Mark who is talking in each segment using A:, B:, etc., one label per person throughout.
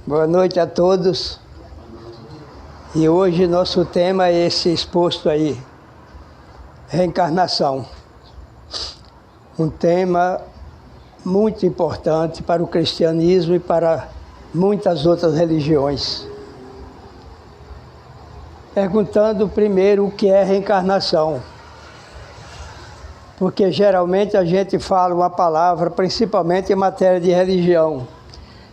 A: Boa noite a todos. E hoje nosso tema é esse exposto aí, reencarnação. Um tema muito importante para o cristianismo e para muitas outras religiões. Perguntando primeiro o que é reencarnação. Porque geralmente a gente fala uma palavra, principalmente em matéria de religião.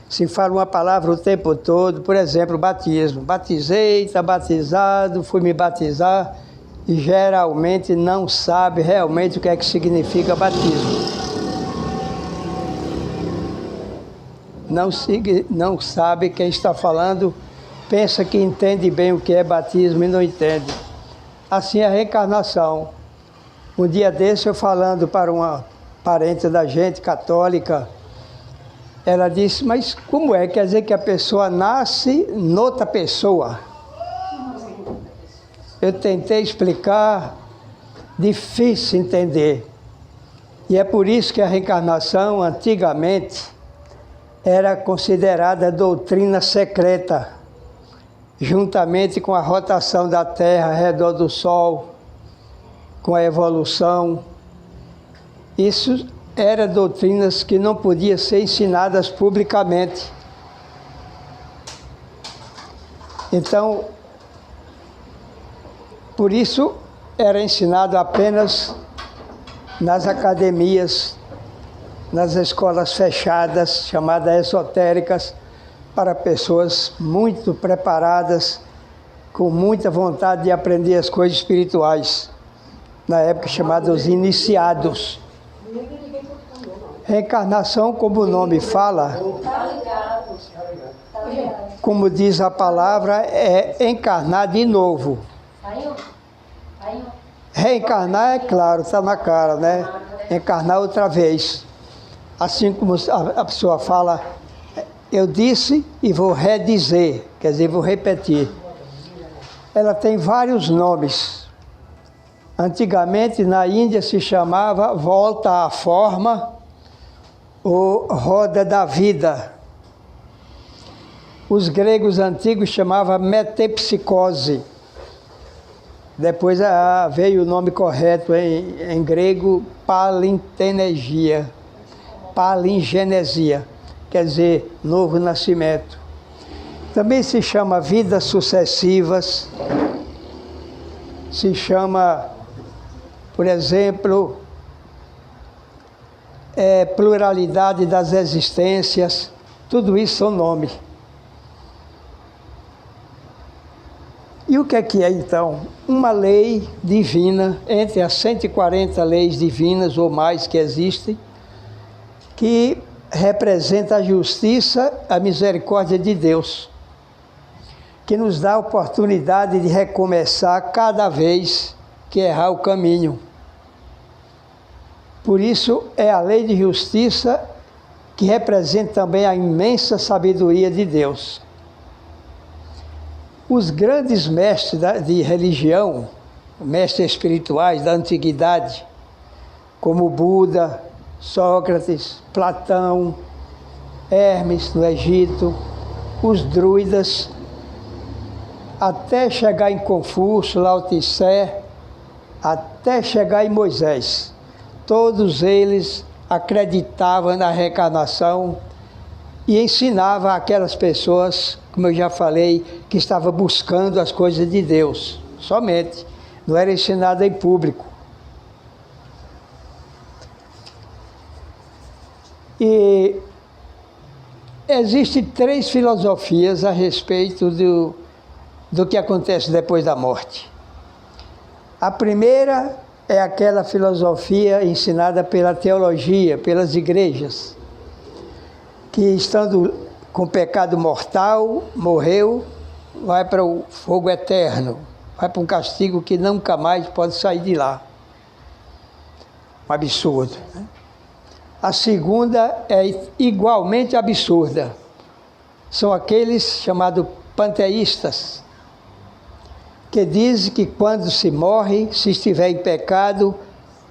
A: Se fala uma palavra o tempo todo, por exemplo, batismo. Batizei, está batizado, fui me batizar, e geralmente não sabe realmente o que é que significa batismo. Não sabe quem está falando, pensa que entende bem o que é batismo e não entende. Assim é a reencarnação. Um dia desse eu falando para uma parente da gente, católica, ela disse, mas como é? Quer dizer que a pessoa nasce noutra pessoa? Eu tentei explicar, difícil entender. E é por isso que a reencarnação, antigamente, era considerada doutrina secreta, juntamente com a rotação da Terra ao redor do Sol, com a evolução. Isso eram doutrinas que não podiam ser ensinadas publicamente. Então, por isso era ensinado apenas nas academias, nas escolas fechadas, chamadas esotéricas, para pessoas muito preparadas, com muita vontade de aprender as coisas espirituais, na época chamados os iniciados. Reencarnação, como o nome fala, como diz a palavra, é encarnar de novo. Reencarnar, é claro, está na cara, né? Encarnar outra vez. Assim como a pessoa fala, eu disse e vou redizer, quer dizer, vou repetir. Ela tem vários nomes. Antigamente, na Índia, se chamava volta à forma, ou roda da vida. Os gregos antigos chamavam metempsicose. Depois veio o nome correto em grego, palingenesia, quer dizer, novo nascimento. Também se chama vidas sucessivas, se chama, por exemplo, pluralidade das existências, tudo isso são nomes. E o que é então? Uma lei divina, entre as 140 leis divinas ou mais que existem, que representa a justiça, a misericórdia de Deus, que nos dá a oportunidade de recomeçar cada vez que errar o caminho. Por isso, é a lei de justiça que representa também a imensa sabedoria de Deus. Os grandes mestres de religião, mestres espirituais da antiguidade, como Buda, Sócrates, Platão, Hermes no Egito, os druidas, até chegar em Confúcio, Lao Tse, até chegar em Moisés. Todos eles acreditavam na reencarnação e ensinavam aquelas pessoas, como eu já falei, que estavam buscando as coisas de Deus, somente. Não era ensinado em público. E existem 3 filosofias a respeito do que acontece depois da morte. A primeira é aquela filosofia ensinada pela teologia, pelas igrejas, que estando com pecado mortal, morreu, vai para o fogo eterno, vai para um castigo que nunca mais pode sair de lá. Um absurdo, né? A segunda é igualmente absurda. São aqueles chamados panteístas, que dizem que quando se morre, se estiver em pecado,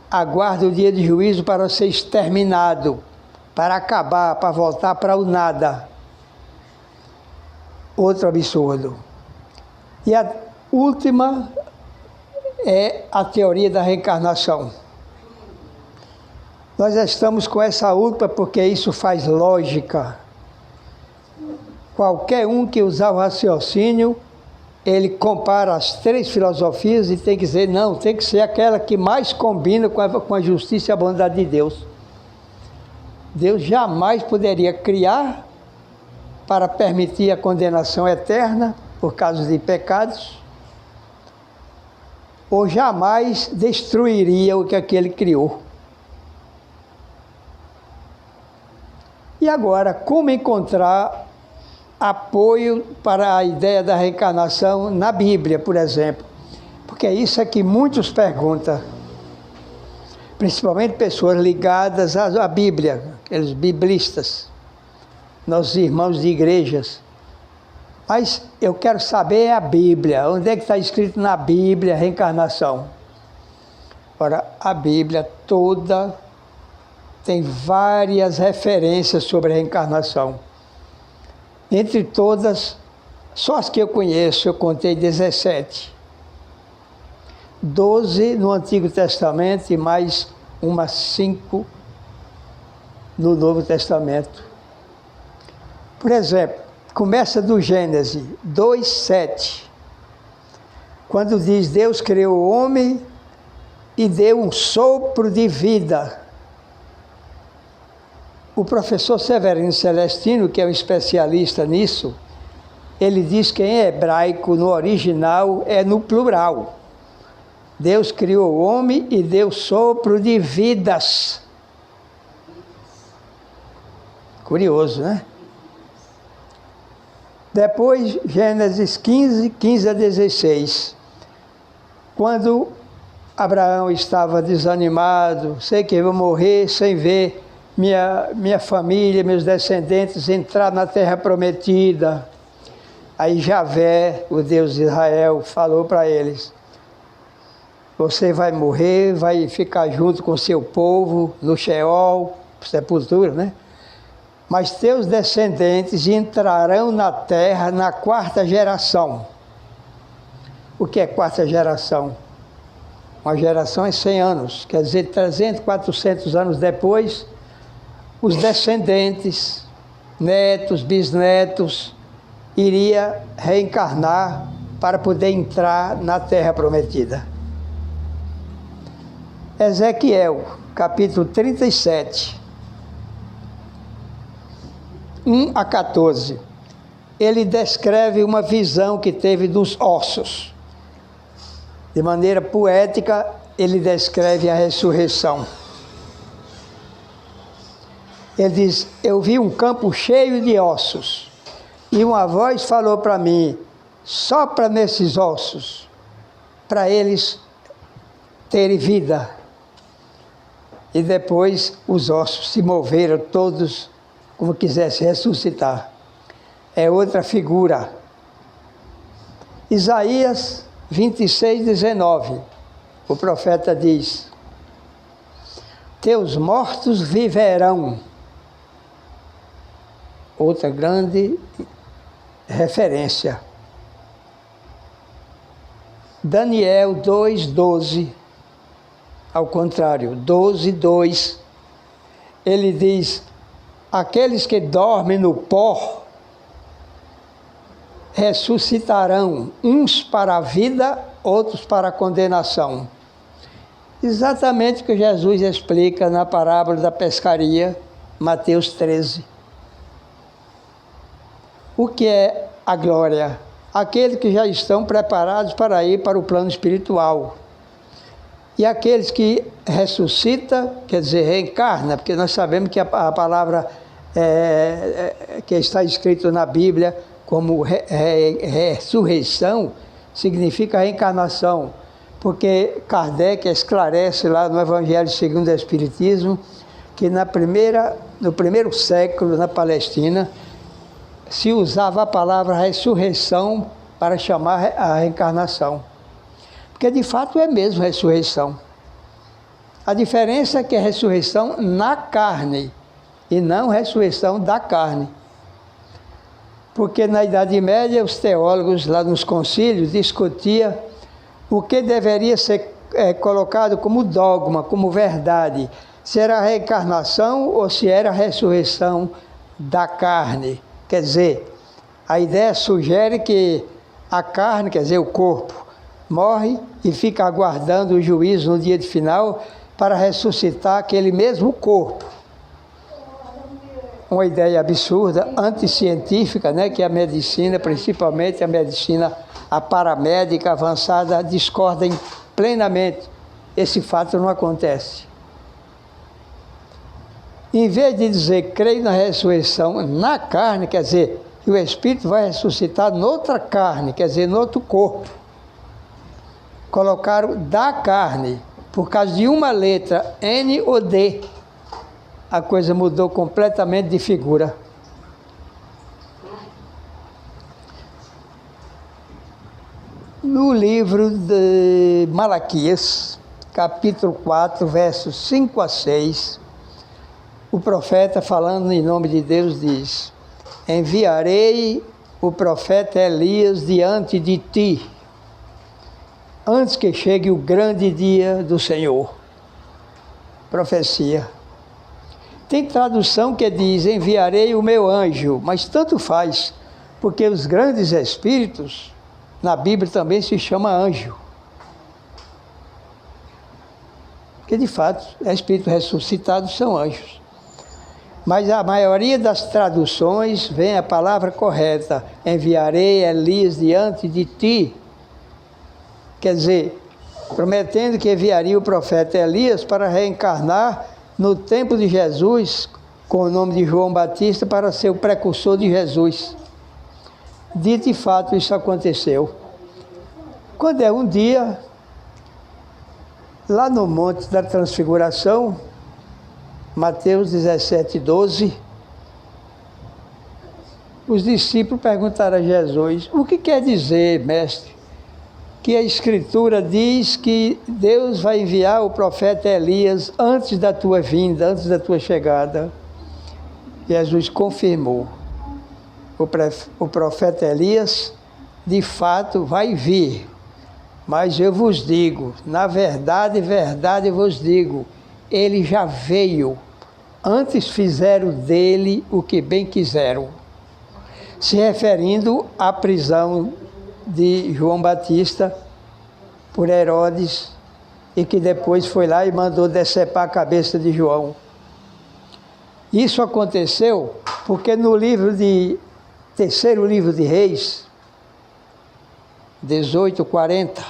A: aguarda o dia de juízo para ser exterminado, para acabar, para voltar para o nada. outro absurdo. E a última é a teoria da reencarnação. Nós estamos com essa última porque isso faz lógica. Qualquer um que usar o raciocínio, ele compara as três filosofias e tem que dizer, não, tem que ser aquela que mais combina com a justiça e a bondade de Deus. Deus jamais poderia criar para permitir a condenação eterna por causa de pecados, ou jamais destruiria o que aquele criou. E agora, como encontrar apoio para a ideia da reencarnação na Bíblia, por exemplo? Porque isso é que muitos perguntam, principalmente pessoas ligadas à Bíblia, aqueles biblistas, nossos irmãos de igrejas. Mas eu quero saber a Bíblia, onde é que está escrito na Bíblia a reencarnação? Ora, a Bíblia toda tem várias referências sobre a reencarnação. Entre todas, só as que eu conheço, eu contei 17. 12 no Antigo Testamento e mais umas 5 no Novo Testamento. Por exemplo, começa do Gênesis 2:7, quando diz Deus criou o homem e deu um sopro de vida. O professor Severino Celestino, que é um especialista nisso, ele diz que em hebraico, no original, é no plural. Deus criou o homem e deu sopro de vidas. Curioso, né? Depois, Gênesis 15 a 16. Quando Abraão estava desanimado, sei que eu vou morrer sem ver minha família, meus descendentes entrar na terra prometida. Aí Javé, o Deus de Israel, falou para eles, você vai morrer, vai ficar junto com seu povo no Sheol, sepultura, né? Mas teus descendentes entrarão na terra na 4ª geração. O que é 4ª geração? Uma geração é 100 anos, quer dizer, 300, 400 anos depois, os descendentes, netos, bisnetos, iria reencarnar para poder entrar na terra prometida. Ezequiel, capítulo 37, 1 a 14. Ele descreve uma visão que teve dos ossos. De maneira poética, ele descreve a ressurreição. Ele diz, eu vi um campo cheio de ossos, e uma voz falou para mim, sopra nesses ossos, para eles terem vida. E depois os ossos se moveram todos como quisesse ressuscitar. É outra figura. Isaías 26, 19, o profeta diz, teus mortos viverão. Outra grande referência. Daniel 2:12, ao contrário, 12:2, ele diz, aqueles que dormem no pó ressuscitarão, uns para a vida, outros para a condenação. Exatamente o que Jesus explica na parábola da pescaria, Mateus 13. O que é a glória? Aqueles que já estão preparados para ir para o plano espiritual. E aqueles que ressuscitam, quer dizer, reencarna, porque nós sabemos que a palavra que está escrito na Bíblia como ressurreição, significa reencarnação. Porque Kardec esclarece lá no Evangelho segundo o Espiritismo, que no primeiro século, na Palestina, se usava a palavra ressurreição para chamar a reencarnação. Porque de fato é mesmo ressurreição. A diferença é que é ressurreição na carne e não ressurreição da carne. Porque na Idade Média os teólogos lá nos concílios discutiam o que deveria ser colocado como dogma, como verdade, se era a reencarnação ou se era a ressurreição da carne. Quer dizer, a ideia sugere que a carne, quer dizer, o corpo, morre e fica aguardando o juízo no dia de final para ressuscitar aquele mesmo corpo. Uma ideia absurda, anticientífica, né, que a medicina, principalmente a medicina, a paramédica avançada, discordam plenamente. Esse fato não acontece. Em vez de dizer, creio na ressurreição na carne, quer dizer, que o Espírito vai ressuscitar noutra carne, quer dizer, noutro corpo. Colocaram da carne, por causa de uma letra, N ou D, a coisa mudou completamente de figura. No livro de Malaquias, capítulo 4, versos 5 a 6, o profeta, falando em nome de Deus, diz: enviarei o profeta Elias diante de ti, antes que chegue o grande dia do Senhor. Profecia. Tem tradução que diz, enviarei o meu anjo, mas tanto faz, porque os grandes espíritos, na Bíblia também se chama anjo. Porque de fato, espíritos ressuscitados são anjos. Mas a maioria das traduções vem a palavra correta, enviarei Elias diante de ti. Quer dizer, prometendo que enviaria o profeta Elias para reencarnar no tempo de Jesus, com o nome de João Batista, para ser o precursor de Jesus. Dito e fato, isso aconteceu. Quando é um dia, lá no Monte da Transfiguração, Mateus 17, 12, os discípulos perguntaram a Jesus, o que quer dizer, mestre, que a Escritura diz que Deus vai enviar o profeta Elias antes da tua vinda, antes da tua chegada? Jesus confirmou. O profeta Elias, de fato, vai vir. Mas eu vos digo, na verdade, verdade vos digo, ele já veio. Antes fizeram dele o que bem quiseram. Se referindo à prisão de João Batista por Herodes, e que depois foi lá e mandou decepar a cabeça de João. Isso aconteceu porque no terceiro livro de Reis, 18:40,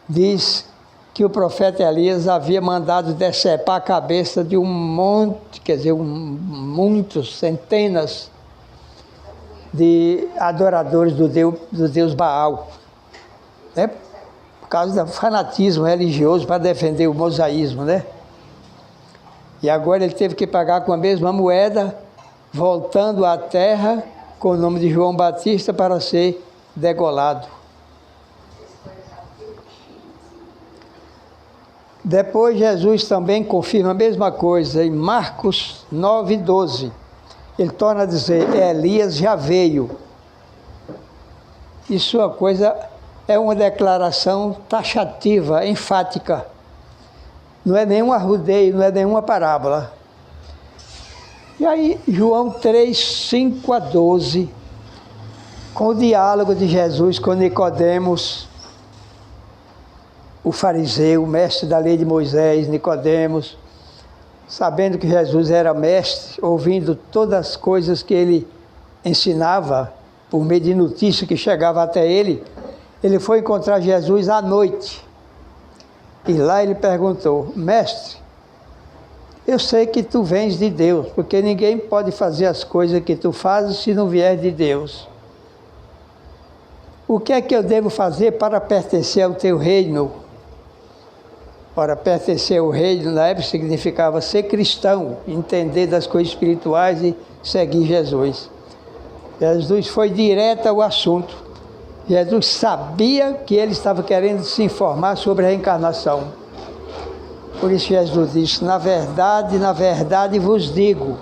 A: diz que o profeta Elias havia mandado decepar a cabeça de um monte, quer dizer, muitos, centenas de adoradores do Deus Baal, né? Por causa do fanatismo religioso para defender o mosaísmo, né? E agora ele teve que pagar com a mesma moeda, voltando à terra com o nome de João Batista para ser degolado. Depois Jesus também confirma a mesma coisa em Marcos 9, 12. Ele torna a dizer, Elias já veio. Isso é uma declaração taxativa, enfática. Não é nenhum arrudeio, não é nenhuma parábola. E aí, João 3, 5 a 12, com o diálogo de Jesus com Nicodemos, o fariseu, o mestre da lei de Moisés, Nicodemos, sabendo que Jesus era mestre, ouvindo todas as coisas que ele ensinava, por meio de notícia que chegava até ele, ele foi encontrar Jesus à noite. E lá ele perguntou, mestre, eu sei que tu vens de Deus, porque ninguém pode fazer as coisas que tu fazes se não vier de Deus. O que é que eu devo fazer para pertencer ao teu reino? Ora, pertencer ao reino na época significava ser cristão, entender das coisas espirituais e seguir Jesus. Jesus foi direto ao assunto. Jesus sabia que ele estava querendo se informar sobre a reencarnação. Por isso Jesus disse, na verdade vos digo.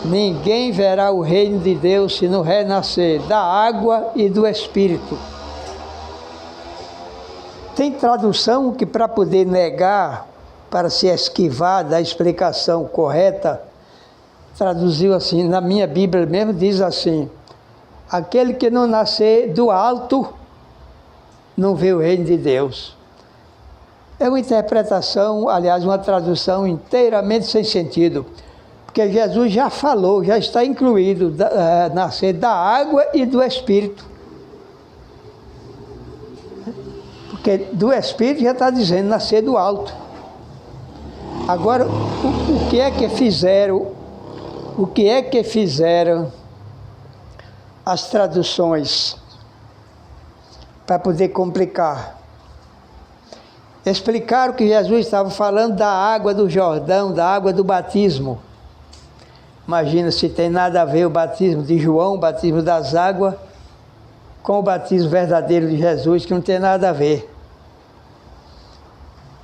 A: ninguém verá o reino de Deus se não renascer da água e do Espírito. Tem tradução que, para poder negar, para se esquivar da explicação correta, traduziu assim, na minha Bíblia mesmo diz assim: aquele que não nascer do alto não vê o reino de Deus. É uma interpretação, aliás, uma tradução inteiramente sem sentido, porque Jesus já falou, já está incluído, nascer da água e do Espírito. Porque do Espírito já está dizendo nascer do alto. Agora, o que é que fizeram? O que é que fizeram as traduções para poder complicar? Explicaram que Jesus estava falando da água do Jordão, da água do batismo. Imagina se tem nada a ver o batismo de João, o batismo das águas, com o batismo verdadeiro de Jesus, que não tem nada a ver.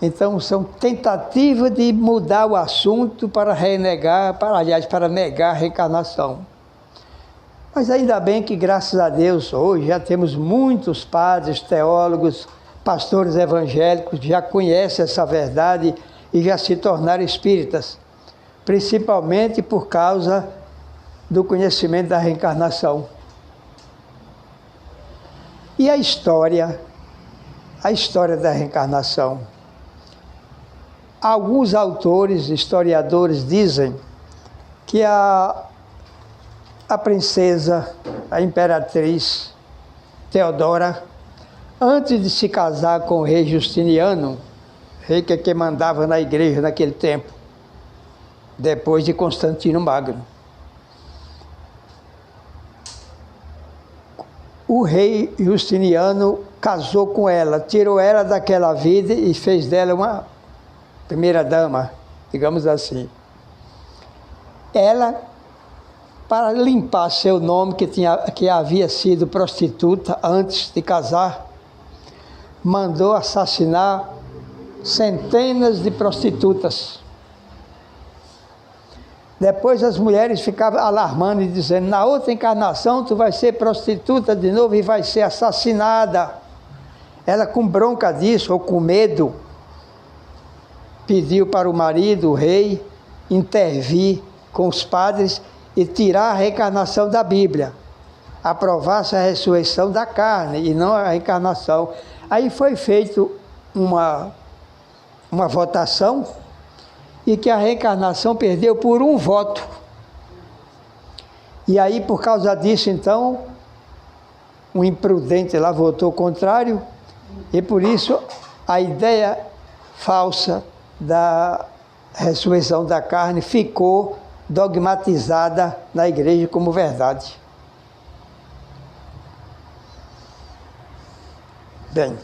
A: Então, são tentativas de mudar o assunto para renegar, para negar a reencarnação. Mas ainda bem que, graças a Deus, hoje já temos muitos padres, teólogos, pastores evangélicos que já conhecem essa verdade e já se tornaram espíritas, principalmente por causa do conhecimento da reencarnação. E a história da reencarnação. Alguns autores, historiadores, dizem que a princesa, a imperatriz Teodora, antes de se casar com o rei Justiniano, rei que mandava na igreja naquele tempo, depois de Constantino Magno, o rei Justiniano casou com ela, tirou ela daquela vida e fez dela uma primeira dama, digamos assim. Ela, para limpar seu nome, que havia sido prostituta antes de casar, mandou assassinar centenas de prostitutas. Depois as mulheres ficavam alarmando e dizendo: na outra encarnação tu vai ser prostituta de novo e vai ser assassinada. Ela, com bronca disso, ou com medo, pediu para o marido, o rei, intervir com os padres e tirar a reencarnação da Bíblia, aprovasse a ressurreição da carne e não a reencarnação. Aí foi feita uma votação e que a reencarnação perdeu por um voto. E aí, por causa disso, então, um imprudente lá votou contrário e por isso a ideia falsa da ressurreição da carne ficou dogmatizada na igreja como verdade. Bem,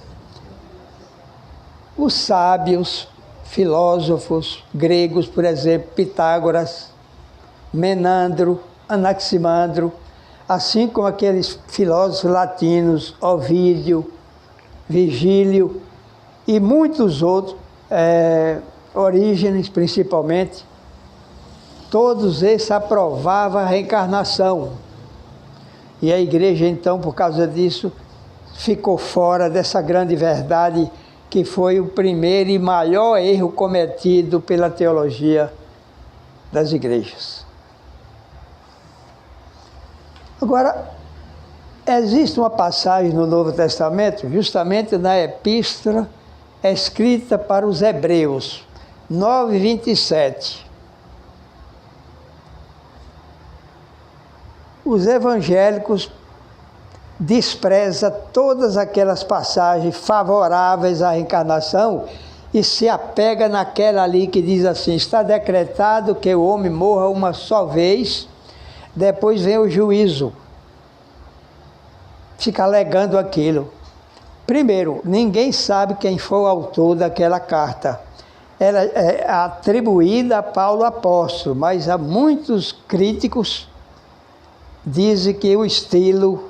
A: os sábios, filósofos gregos, por exemplo, Pitágoras, Menandro, Anaximandro, assim como aqueles filósofos latinos, Ovídio, Virgílio e muitos outros, Orígenes principalmente, todos esses aprovavam a reencarnação. E a igreja, então, por causa disso, ficou fora dessa grande verdade que foi o primeiro e maior erro cometido pela teologia das igrejas. Agora, existe uma passagem no Novo Testamento, justamente na epístola escrita para os Hebreus, 9:27. Os evangélicos desprezam todas aquelas passagens favoráveis à reencarnação e se apega naquela ali que diz assim: está decretado que o homem morra uma só vez, depois vem o juízo. Fica alegando aquilo. Primeiro, ninguém sabe quem foi o autor daquela carta. Ela é atribuída a Paulo apóstolo, mas há muitos críticos que dizem que o estilo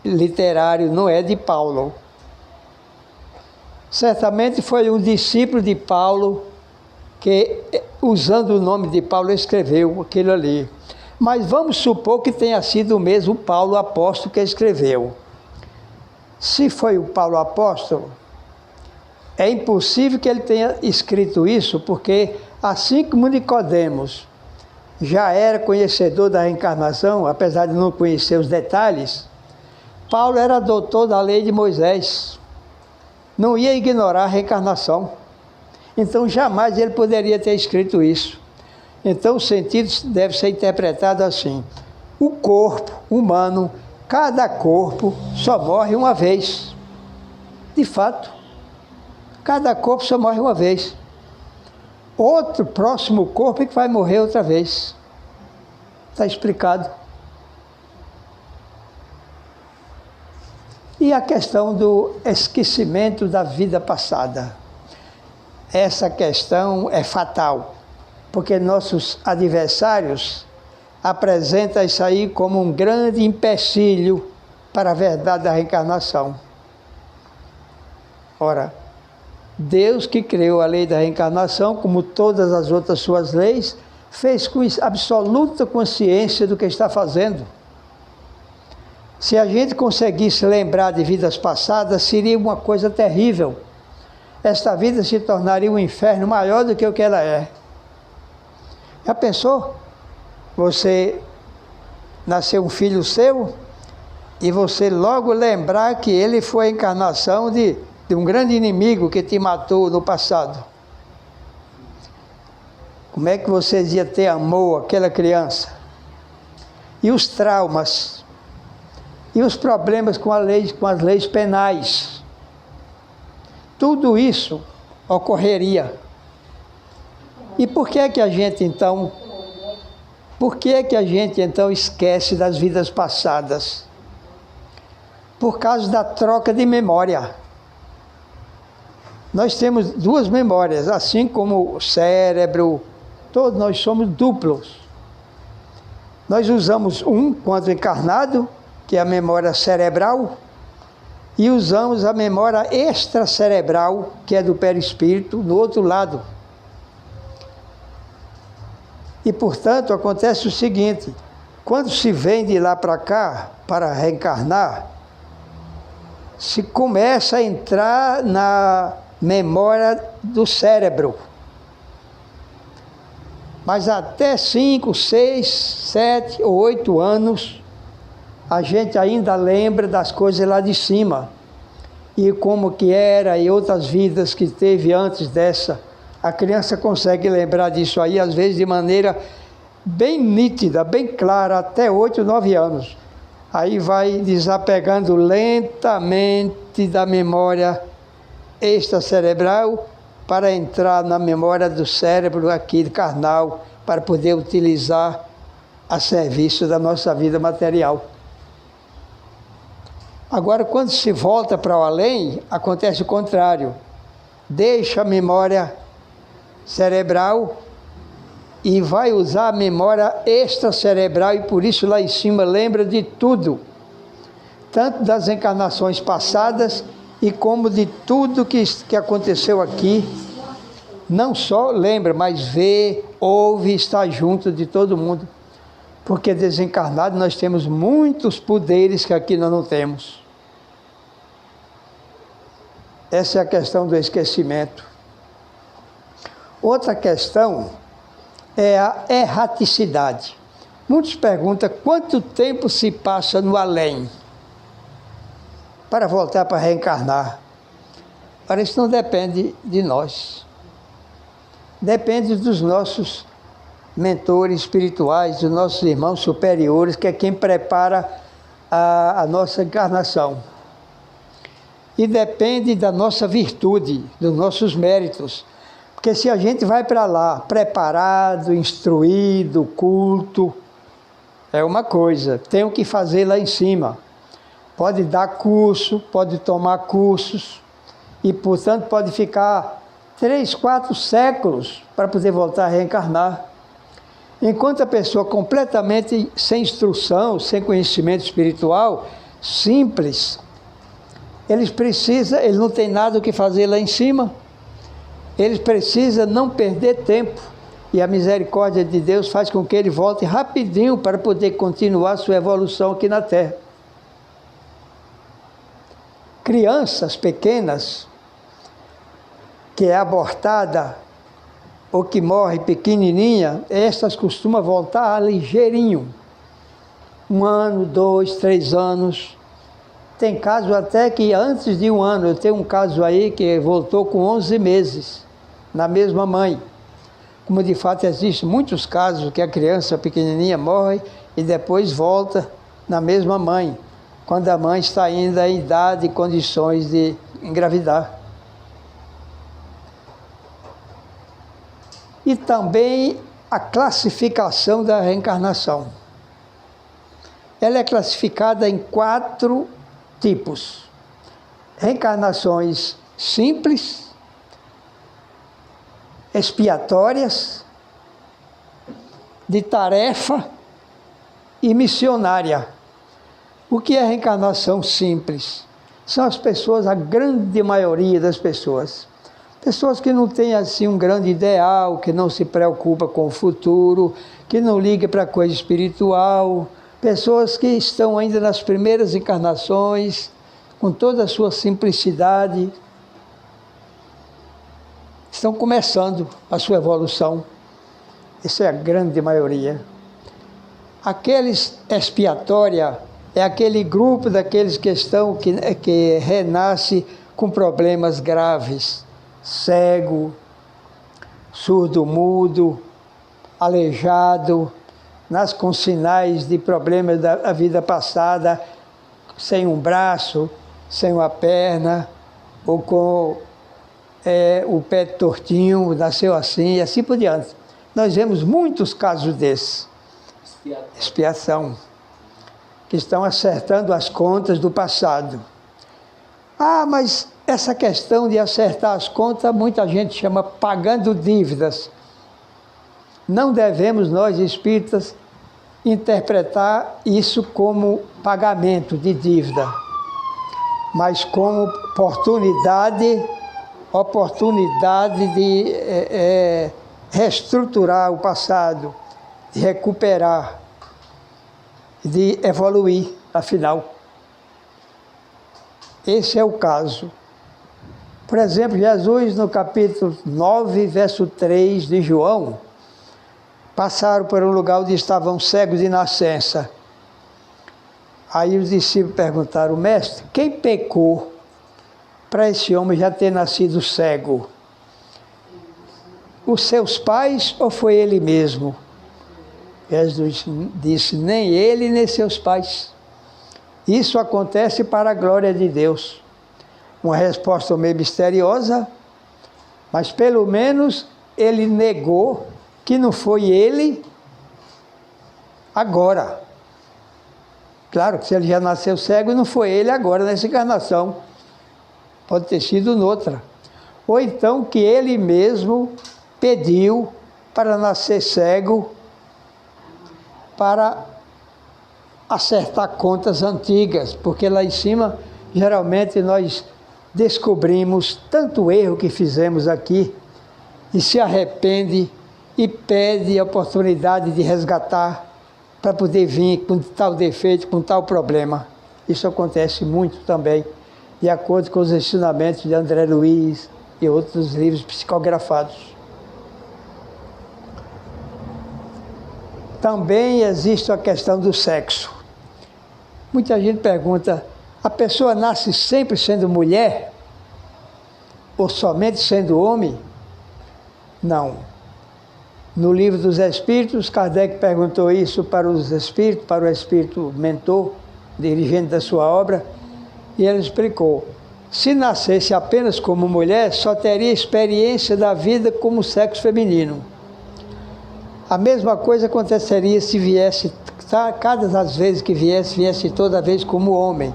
A: literário não é de Paulo. Certamente foi um discípulo de Paulo que, usando o nome de Paulo, escreveu aquilo ali. Mas vamos supor que tenha sido o mesmo Paulo apóstolo que escreveu. Se foi o Paulo apóstolo, é impossível que ele tenha escrito isso, porque assim como Nicodemos já era conhecedor da reencarnação, apesar de não conhecer os detalhes, Paulo era doutor da lei de Moisés, não ia ignorar a reencarnação. Então jamais ele poderia ter escrito isso. Então o sentido deve ser interpretado assim: o corpo humano, cada corpo só morre uma vez. De fato, cada corpo só morre uma vez. Outro próximo corpo é que vai morrer outra vez. Está explicado. E a questão do esquecimento da vida passada. Essa questão é fatal, porque nossos adversários apresentam isso aí como um grande empecilho para a verdade da reencarnação. Ora, Deus que criou a lei da reencarnação, como todas as outras suas leis, fez com absoluta consciência do que está fazendo. Se a gente conseguisse lembrar de vidas passadas, seria uma coisa terrível. Esta vida se tornaria um inferno maior do que o que ela é. Já pensou? Você nasceu um filho seu e você logo lembrar que ele foi a encarnação de um grande inimigo que te matou no passado. Como é que você ia ter amor àquela criança? E os traumas? E os problemas com as leis penais? Tudo isso ocorreria. E por que é que a gente então esquece das vidas passadas? Por causa da troca de memória. Nós temos duas memórias, assim como o cérebro, todos nós somos duplos. Nós usamos um quando encarnado, que é a memória cerebral, e usamos a memória extracerebral, que é do perispírito, no outro lado. E, portanto, acontece o seguinte: quando se vem de lá para cá, para reencarnar, se começa a entrar na memória do cérebro. Mas até 5, 6, 7 ou 8 anos, a gente ainda lembra das coisas lá de cima. E como que era, e outras vidas que teve antes dessa. A criança consegue lembrar disso aí, às vezes de maneira bem nítida, bem clara, até 8, 9 anos. Aí vai desapegando lentamente da memória extracerebral para entrar na memória do cérebro aqui, carnal, para poder utilizar a serviço da nossa vida material. Agora, quando se volta para o além, acontece o contrário. Deixa a memória cerebral e vai usar a memória extracerebral, e por isso lá em cima lembra de tudo, tanto das encarnações passadas e como de tudo que aconteceu aqui. Não só lembra, mas vê, ouve, está junto de todo mundo. Porque desencarnado nós temos muitos poderes que aqui nós não temos. Essa é a questão do esquecimento. Outra questão é a erraticidade. Muitos perguntam quanto tempo se passa no além para voltar para reencarnar. Para isso não depende de nós. Depende dos nossos mentores espirituais, dos nossos irmãos superiores, que é quem prepara a nossa encarnação. E depende da nossa virtude, dos nossos méritos. Porque se a gente vai para lá preparado, instruído, culto, é uma coisa, tem o que fazer lá em cima. Pode dar curso, pode tomar cursos, e portanto pode ficar 3, 4 séculos para poder voltar a reencarnar. Enquanto a pessoa completamente sem instrução, sem conhecimento espiritual, simples, ele não tem nada o que fazer lá em cima. Eles precisam não perder tempo. e a misericórdia de Deus faz com que ele volte rapidinho para poder continuar sua evolução aqui na Terra. Crianças pequenas, que é abortada ou que morre pequenininha, essas costumam voltar ligeirinho. 1 ano, 2, 3 anos. Tem caso até que antes de 1 ano, eu tenho um caso aí que voltou com 11 meses, na mesma mãe. Como de fato existem muitos casos que a criança pequenininha morre e depois volta na mesma mãe, quando a mãe está ainda em idade e condições de engravidar. E também a classificação da reencarnação. Ela é classificada em 4 tipos: reencarnações simples, expiatórias, de tarefa e missionária. O que é reencarnação simples? São as pessoas, a grande maioria das pessoas que não têm assim um grande ideal, que não se preocupa com o futuro, que não liga para a coisa espiritual, pessoas que estão ainda nas primeiras encarnações, com toda a sua simplicidade, estão começando a sua evolução. Essa é a grande maioria. Aqueles expiatória é aquele grupo daqueles que renasce com problemas graves, cego, surdo-mudo, aleijado, nasce com sinais de problemas da vida passada, sem um braço, sem uma perna, ou com o pé tortinho, nasceu assim, e assim por diante. Nós vemos muitos casos desses. Expiação. Que estão acertando as contas do passado. Ah, mas essa questão de acertar as contas, muita gente chama pagando dívidas. Não devemos nós, espíritas, interpretar isso como pagamento de dívida, mas como oportunidade de reestruturar o passado, de recuperar, de evoluir, afinal. Esse é o caso. Por exemplo, Jesus, no capítulo 9, verso 3 de João, passaram por um lugar onde estavam cegos de nascença. Aí os discípulos perguntaram: mestre, quem pecou para esse homem já ter nascido cego? Os seus pais ou foi ele mesmo? Jesus disse: nem ele, nem seus pais. Isso acontece para a glória de Deus. Uma resposta meio misteriosa, mas pelo menos ele negou que não foi ele agora. Claro que se ele já nasceu cego, não foi ele agora nessa encarnação. Pode ter sido noutra. Ou então que ele mesmo pediu para nascer cego, para acertar contas antigas, porque lá em cima, geralmente nós descobrimos tanto erro que fizemos aqui, e se arrepende e pede a oportunidade de resgatar, para poder vir com tal defeito, com tal problema. Isso acontece muito também, de acordo com os ensinamentos de André Luiz e outros livros psicografados. Também existe a questão do sexo. Muita gente pergunta: a pessoa nasce sempre sendo mulher? Ou somente sendo homem? Não. No Livro dos Espíritos, Kardec perguntou isso para os espíritos, para o espírito mentor, dirigente da sua obra, e ele explicou: se nascesse apenas como mulher, só teria experiência da vida como sexo feminino. A mesma coisa aconteceria se viesse, cada das vezes que viesse toda vez como homem.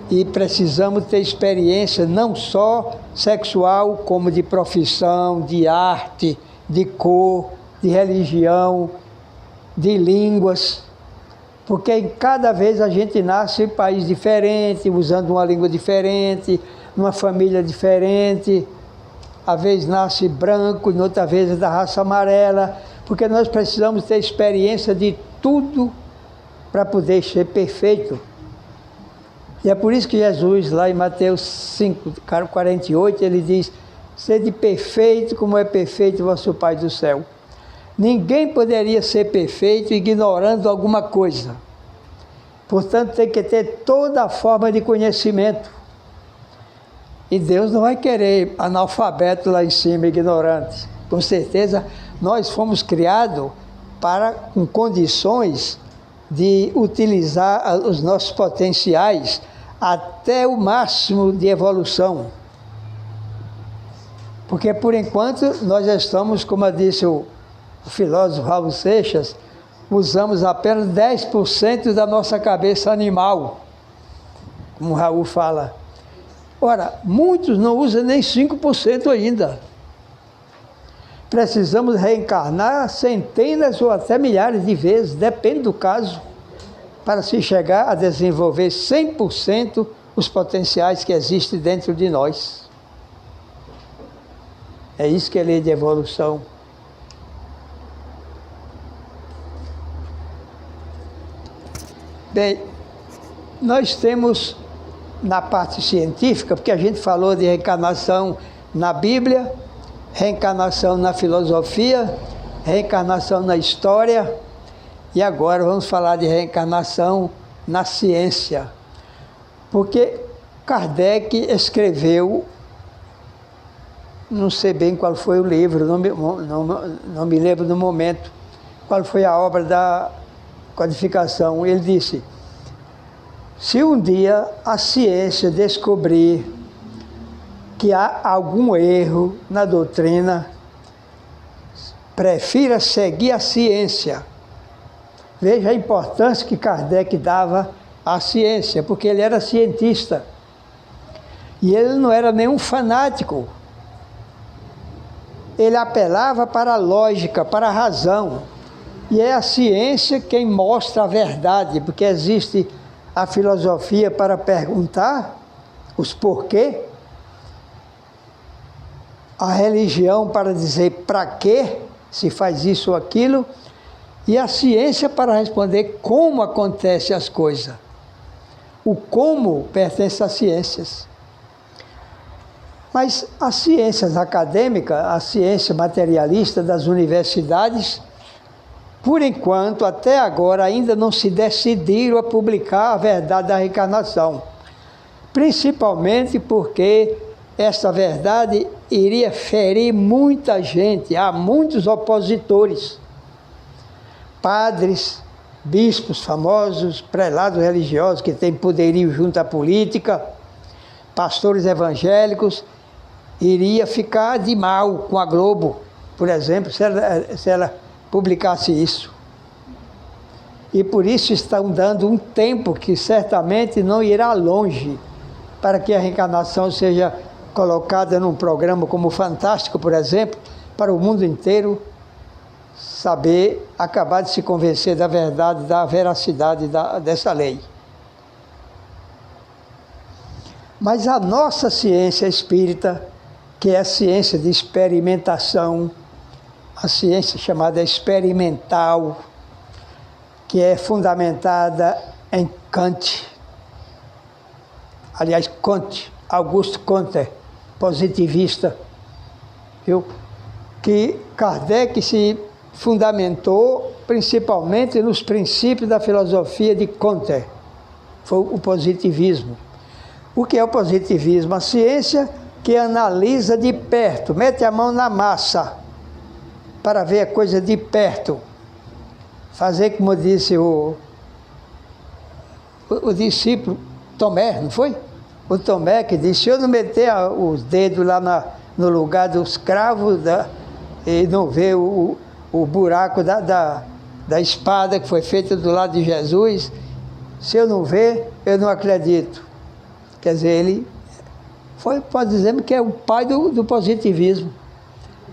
A: E precisamos ter experiência não só sexual, como de profissão, de arte, de cor, de religião, de línguas. Porque cada vez a gente nasce em um país diferente, usando uma língua diferente, numa família diferente. às vezes nasce branco, e outra vez é da raça amarela, porque nós precisamos ter experiência de tudo para poder ser perfeito. E é por isso que Jesus, lá em Mateus 5:48, ele diz: sede perfeito como é perfeito vosso Pai do céu. Ninguém poderia ser perfeito ignorando alguma coisa. Portanto, tem que ter toda a forma de conhecimento. E Deus não vai querer analfabeto lá em cima, ignorante. Com certeza, nós fomos criados com condições de utilizar os nossos potenciais até o máximo de evolução. Porque, por enquanto, nós já estamos, como disse o filósofo Raul Seixas, usamos apenas 10% da nossa cabeça animal, como o Raul fala. Ora, muitos não usam nem 5% ainda. Precisamos reencarnar centenas ou até milhares de vezes, depende do caso, para se chegar a desenvolver 100% os potenciais que existem dentro de nós. É isso que é lei de evolução. Bem, nós temos na parte científica, porque a gente falou de reencarnação na Bíblia, reencarnação na filosofia, reencarnação na história, e agora vamos falar de reencarnação na ciência. Porque Kardec escreveu, não sei bem qual foi o livro, não me lembro no momento, qual foi a obra da codificação. Ele disse: se um dia a ciência descobrir que há algum erro na doutrina, prefira seguir a ciência. Veja a importância que Kardec dava à ciência, porque ele era cientista. E ele não era nenhum fanático. Ele apelava para a lógica, para a razão. E é a ciência quem mostra a verdade, porque existe a filosofia para perguntar os porquê, a religião para dizer para quê se faz isso ou aquilo, e a ciência para responder como acontecem as coisas. O como pertence às ciências. Mas as ciências acadêmicas, a ciência materialista das universidades, por enquanto, até agora, ainda não se decidiram a publicar a verdade da reencarnação. Principalmente porque essa verdade iria ferir muita gente, há muitos opositores. Padres, bispos famosos, prelados religiosos que têm poderio junto à política, pastores evangélicos, iria ficar de mal com a Globo, por exemplo, se ela publicasse isso. E por isso estão dando um tempo que certamente não irá longe para que a reencarnação seja colocada num programa como o Fantástico, por exemplo, para o mundo inteiro saber, acabar de se convencer da verdade, da veracidade dessa lei. Mas a nossa ciência espírita, que é a ciência de experimentação, a ciência chamada experimental, que é fundamentada em Kant. Aliás, Comte, Auguste Comte, positivista, viu? Que Kardec se fundamentou principalmente nos princípios da filosofia de Comte, foi o positivismo. O que é o positivismo? A ciência que analisa de perto, mete a mão na massa, para ver a coisa de perto. Fazer como disse o discípulo Tomé, não foi? O Tomé que disse: se eu não meter os dedos lá no lugar dos cravos e não ver o buraco da espada que foi feita do lado de Jesus, se eu não ver, eu não acredito. Quer dizer, ele pode dizer que é o pai do positivismo.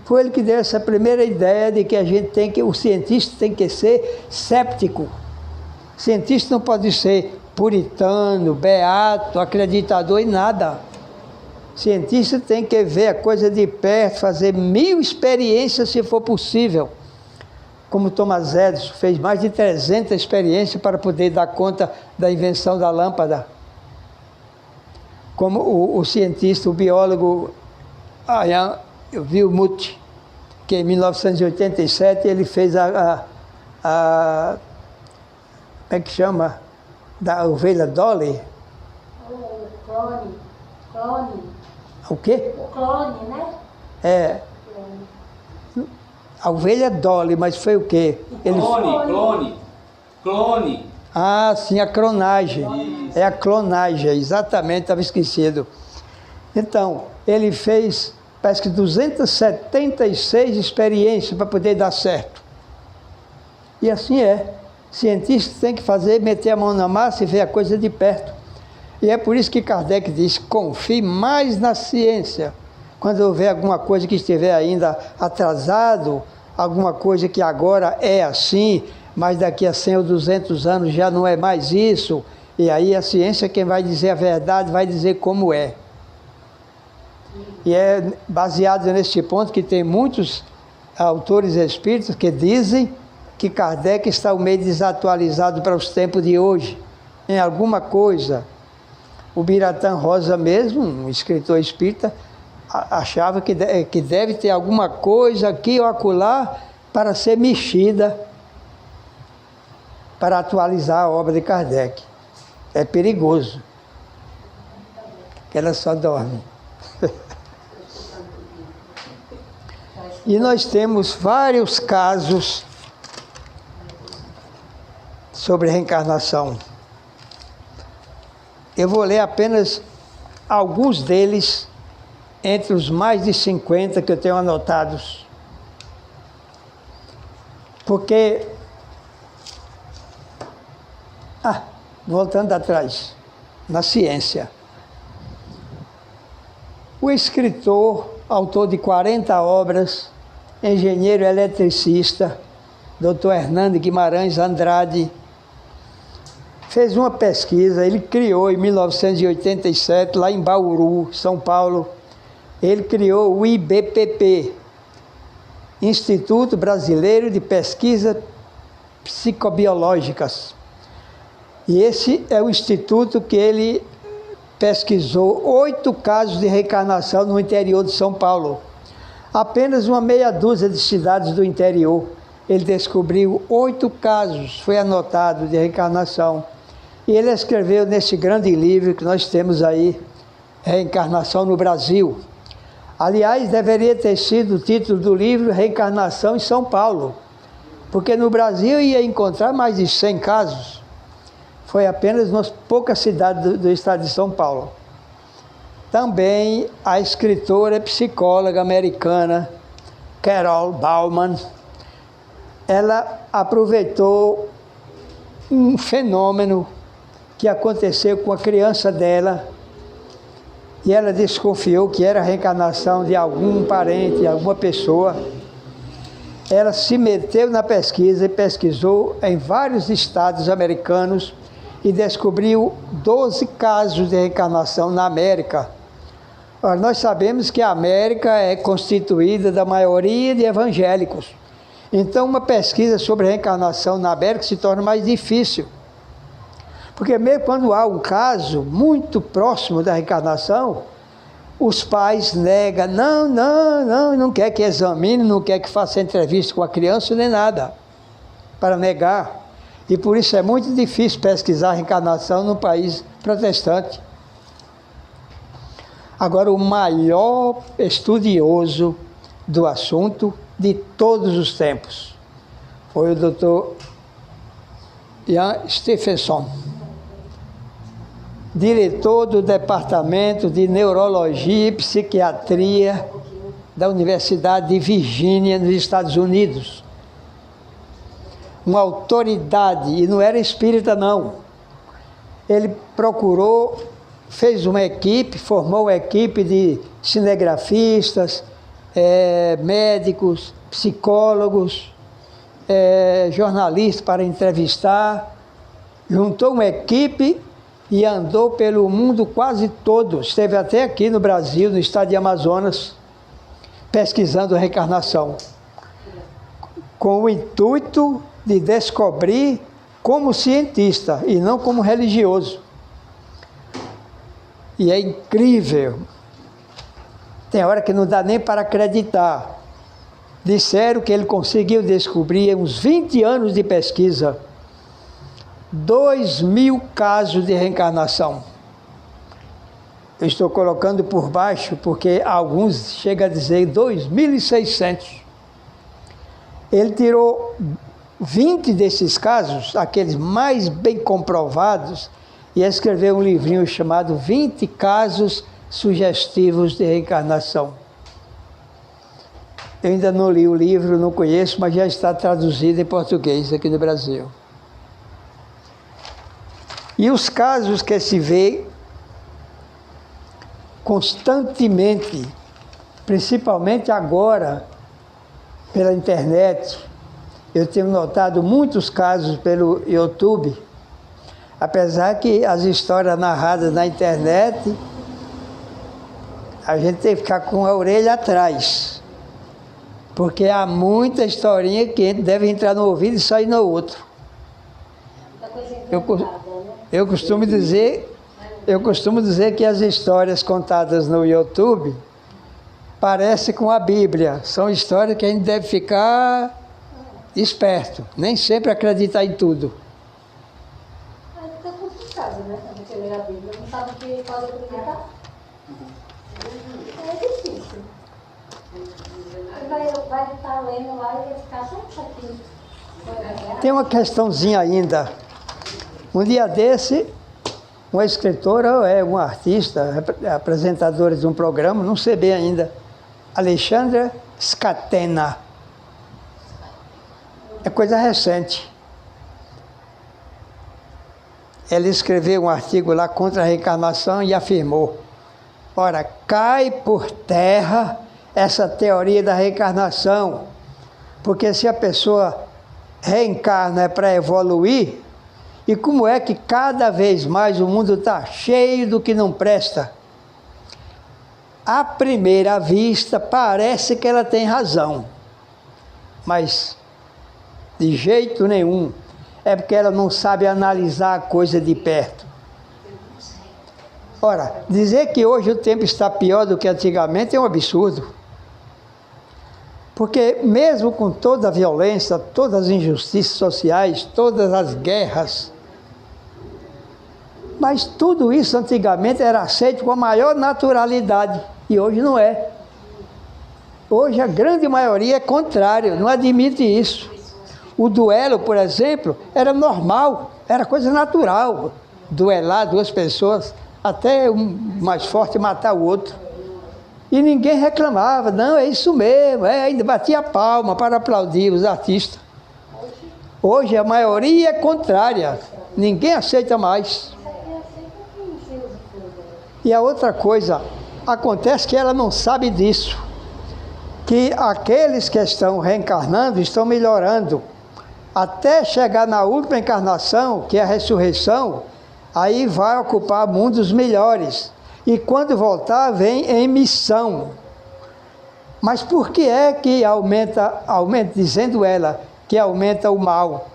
A: Foi ele que deu essa primeira ideia de que o cientista tem que ser céptico. O cientista não pode ser puritano, beato, acreditador em nada. Cientista tem que ver a coisa de perto, fazer 1000 experiências se for possível. Como Thomas Edison fez mais de 300 experiências para poder dar conta da invenção da lâmpada. Como o cientista, o biólogo Ian Wilmut, que em 1987 ele fez como é que chama? Da ovelha Dolly.
B: O clone.
A: O quê?
B: O clone, né?
A: É. A ovelha Dolly, mas foi o quê?
C: Clone.
A: Ah, sim, a clonagem.
C: Isso.
A: É a clonagem, exatamente, estava esquecido. Então, ele fez, parece que 276 experiências para poder dar certo. E assim é. Cientistas têm que fazer, meter a mão na massa e ver a coisa de perto. E é por isso que Kardec diz, confie mais na ciência. Quando houver alguma coisa que estiver ainda atrasado, alguma coisa que agora é assim, mas daqui a 100 ou 200 anos já não é mais isso, e aí a ciência quem vai dizer a verdade, vai dizer como é. E é baseado neste ponto que tem muitos autores espíritas que dizem que Kardec está meio desatualizado para os tempos de hoje, em alguma coisa. O Biratã Rosa mesmo, um escritor espírita, achava que deve ter alguma coisa aqui ou acolá para ser mexida, para atualizar a obra de Kardec. É perigoso, que ela só dorme. E nós temos vários casos sobre reencarnação. Eu vou ler apenas alguns deles, entre os mais de 50 que eu tenho anotados. Porque, voltando atrás, na ciência. O escritor, autor de 40 obras, engenheiro eletricista, Dr. Hernando Guimarães Andrade, fez uma pesquisa, ele criou em 1987, lá em Bauru, São Paulo, ele criou o IBPP, Instituto Brasileiro de Pesquisas Psicobiológicas. E esse é o instituto que ele pesquisou 8 casos de reencarnação no interior de São Paulo. Apenas uma meia dúzia de cidades do interior. Ele descobriu 8 casos, foi anotado, de reencarnação. E ele escreveu nesse grande livro que nós temos aí, Reencarnação no Brasil. Aliás, deveria ter sido o título do livro Reencarnação em São Paulo, porque no Brasil ia encontrar mais de 100 casos. Foi apenas nas poucas cidades do estado de São Paulo. Também a escritora e psicóloga americana Carol Bauman, ela aproveitou um fenômeno que aconteceu com a criança dela, e ela desconfiou que era a reencarnação de algum parente, de alguma pessoa. Ela se meteu na pesquisa e pesquisou em vários estados americanos e descobriu 12 casos de reencarnação na América. Ora, nós sabemos que a América é constituída da maioria de evangélicos. Então, uma pesquisa sobre reencarnação na América se torna mais difícil. Porque mesmo quando há um caso muito próximo da reencarnação, os pais negam, não quer que examine, não quer que faça entrevista com a criança, nem nada, para negar. E por isso é muito difícil pesquisar a reencarnação no país protestante. Agora, o maior estudioso do assunto de todos os tempos foi o Dr. Ian Stevenson, diretor do Departamento de Neurologia e Psiquiatria da Universidade de Virgínia, nos Estados Unidos. Uma autoridade, e não era espírita não. Ele procurou, fez uma equipe, formou uma equipe de cinegrafistas, médicos, psicólogos, jornalistas para entrevistar, juntou uma equipe e andou pelo mundo quase todo. Esteve até aqui no Brasil, no estado de Amazonas, pesquisando reencarnação, com o intuito de descobrir como cientista e não como religioso. E é incrível. Tem hora que não dá nem para acreditar. Disseram que ele conseguiu descobrir, em uns 20 anos de pesquisa, 2.000 casos de reencarnação. Eu estou colocando por baixo, porque alguns chegam a dizer 2.600. Ele tirou 20 desses casos, aqueles mais bem comprovados, e escreveu um livrinho chamado 20 Casos Sugestivos de Reencarnação. Eu ainda não li o livro, não conheço, mas já está traduzido em português aqui no Brasil. E os casos que se vê constantemente, principalmente agora, pela internet, eu tenho notado muitos casos pelo YouTube, apesar que as histórias narradas na internet, a gente tem que ficar com a orelha atrás, porque há muita historinha que deve entrar no ouvido e sair no outro. Eu costumo dizer que as histórias contadas no YouTube parecem com a Bíblia. São histórias que a gente deve ficar esperto, nem sempre acreditar em tudo.
B: Fica complicado, né? A gente ler a Bíblia, não sabe o que pode acreditar. É difícil. Vai estar lendo lá e vai ficar só isso aqui.
A: Tem uma questãozinha ainda. Um dia desse, uma escritora, um artista, apresentadora de um programa, não sei bem ainda, Alexandra Scatena. É coisa recente. Ela escreveu um artigo lá contra a reencarnação e afirmou: ora, cai por terra essa teoria da reencarnação, porque se a pessoa reencarna é para evoluir, e como é que cada vez mais o mundo está cheio do que não presta? À primeira vista, parece que ela tem razão, mas de jeito nenhum. É porque ela não sabe analisar a coisa de perto. Ora, dizer que hoje o tempo está pior do que antigamente é um absurdo. Porque mesmo com toda a violência, todas as injustiças sociais, todas as guerras, mas tudo isso antigamente era aceito com a maior naturalidade, e hoje não é. Hoje a grande maioria é contrário, não admite isso. O duelo, por exemplo, era normal, era coisa natural. Duelar duas pessoas, até um mais forte matar o outro. E ninguém reclamava, não, é isso mesmo, ainda batia palma para aplaudir os artistas. Hoje a maioria é contrária, ninguém aceita mais. E a outra coisa, acontece que ela não sabe disso, que aqueles que estão reencarnando estão melhorando, até chegar na última encarnação, que é a ressurreição, aí vai ocupar mundos melhores. E quando voltar, vem em missão. Mas por que é que aumenta, dizendo ela, que aumenta o mal?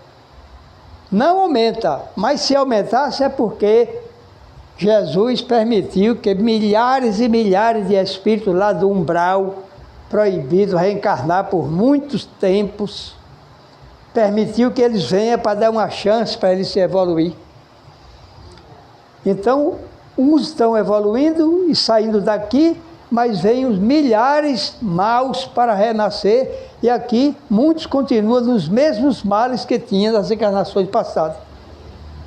A: Não aumenta, mas se aumentasse é porque Jesus permitiu que milhares e milhares de espíritos lá do umbral, proibido reencarnar por muitos tempos, permitiu que eles venham para dar uma chance para eles se evoluir. Então, uns estão evoluindo e saindo daqui, mas vêm os milhares maus para renascer, e aqui muitos continuam nos mesmos males que tinham nas encarnações passadas.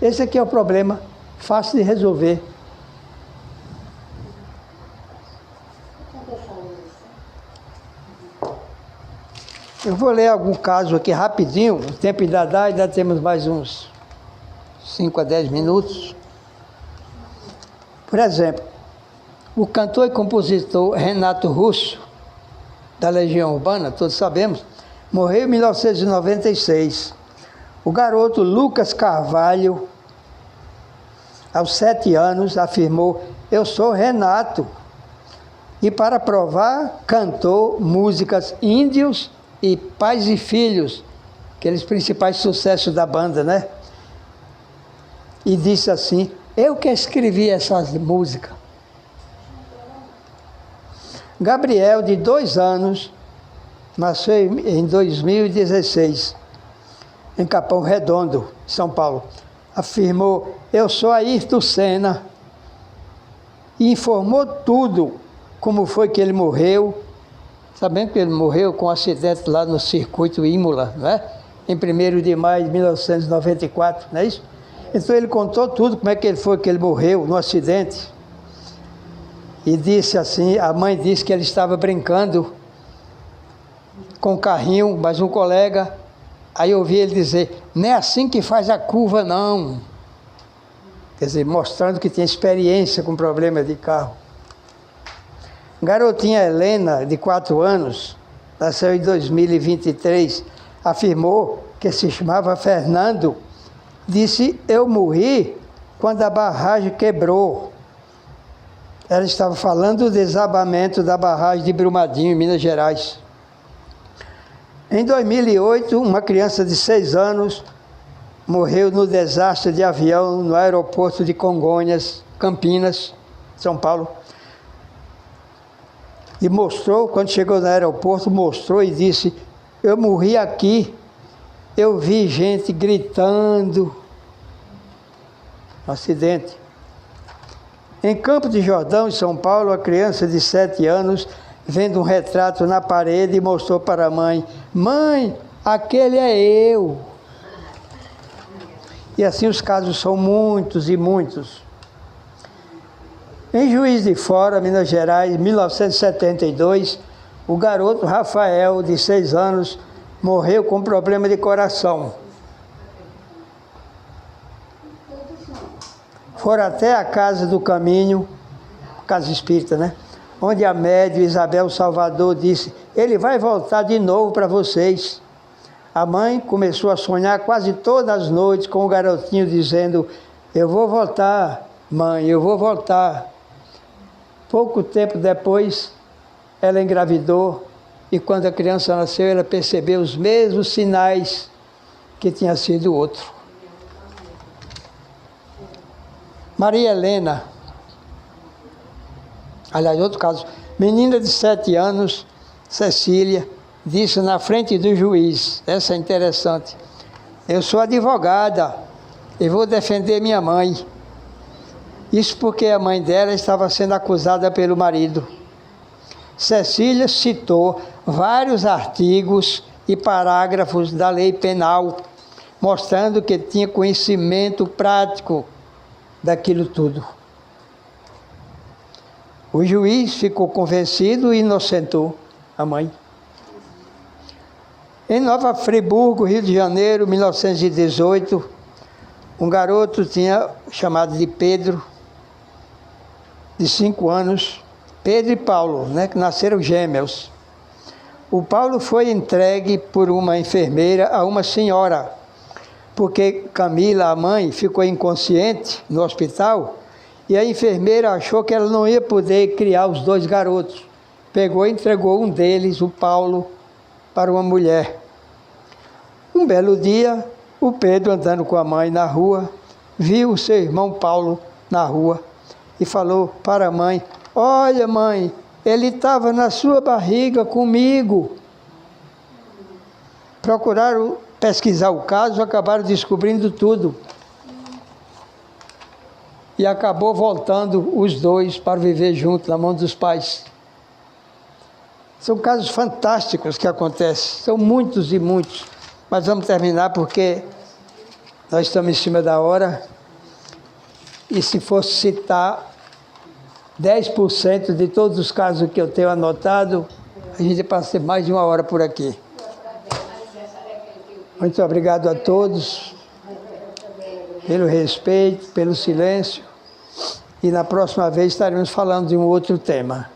A: Esse aqui é o problema, fácil de resolver. Eu vou ler algum caso aqui rapidinho, o tempo ainda dá, ainda temos mais uns 5 a 10 minutos. Por exemplo, o cantor e compositor Renato Russo, da Legião Urbana, todos sabemos, morreu em 1996. O garoto Lucas Carvalho, aos 7 anos, afirmou: eu sou Renato. E para provar, cantou músicas Índios e Pais e Filhos, aqueles principais sucessos da banda, né? E disse assim: eu que escrevi essas músicas. Gabriel, de 2 anos, nasceu em 2016, em Capão Redondo, São Paulo. Afirmou: eu sou Ayrton Senna. E informou tudo, como foi que ele morreu, sabendo que ele morreu com um acidente lá no circuito Imola, né? Em 1º de maio de 1994, não é isso? Então ele contou tudo, como é que ele foi que ele morreu no acidente. E disse assim, a mãe disse que ele estava brincando com o carrinho, mas um colega, aí eu ouvi ele dizer: não é assim que faz a curva, não. Quer dizer, mostrando que tinha experiência com problema de carro. Garotinha Helena, de 4 anos, nasceu em 2023, afirmou que se chamava Fernando. Disse: eu morri quando a barragem quebrou. Ela estava falando do desabamento da barragem de Brumadinho, em Minas Gerais. Em 2008, uma criança de 6 anos morreu no desastre de avião no aeroporto de Congonhas, Campinas, São Paulo. E mostrou, quando chegou no aeroporto, mostrou e disse: eu morri aqui, eu vi gente gritando. Acidente. Em Campos de Jordão, em São Paulo, a criança de 7 anos, vendo um retrato na parede, mostrou para a mãe: mãe, aquele é eu. E assim os casos são muitos e muitos. Em Juiz de Fora, Minas Gerais, em 1972, o garoto Rafael, de 6 anos, morreu com problema de coração. Foram até a Casa do Caminho, casa espírita, né? Onde a médium Isabel Salvador disse: ele vai voltar de novo para vocês. A mãe começou a sonhar quase todas as noites com o garotinho dizendo: eu vou voltar, mãe, eu vou voltar. Pouco tempo depois, ela engravidou e quando a criança nasceu, ela percebeu os mesmos sinais que tinha sido o outro. Maria Helena, aliás, outro caso, menina de 7 anos, Cecília, disse na frente do juiz, essa é interessante: eu sou advogada e vou defender minha mãe. Isso porque a mãe dela estava sendo acusada pelo marido. Cecília citou vários artigos e parágrafos da lei penal, mostrando que tinha conhecimento prático daquilo tudo. O juiz ficou convencido e inocentou a mãe. Em Nova Friburgo, Rio de Janeiro, 1918, um garoto chamado de Pedro, de 5 anos, Pedro e Paulo, né, que nasceram gêmeos. O Paulo foi entregue por uma enfermeira a uma senhora, porque Camila, a mãe, ficou inconsciente no hospital e a enfermeira achou que ela não ia poder criar os 2 garotos. Pegou e entregou um deles, o Paulo, para uma mulher. Um belo dia, o Pedro, andando com a mãe na rua, viu o seu irmão Paulo na rua e falou para a mãe: olha, mãe, ele estava na sua barriga comigo. Procuraram pesquisar o caso, acabaram descobrindo tudo. E acabou voltando os 2 para viver juntos na mão dos pais. São casos fantásticos que acontecem, são muitos e muitos. Mas vamos terminar porque nós estamos em cima da hora. E se fosse citar 10% de todos os casos que eu tenho anotado, a gente passa mais de 1 hora por aqui. Muito obrigado a todos pelo respeito, pelo silêncio. E na próxima vez estaremos falando de um outro tema.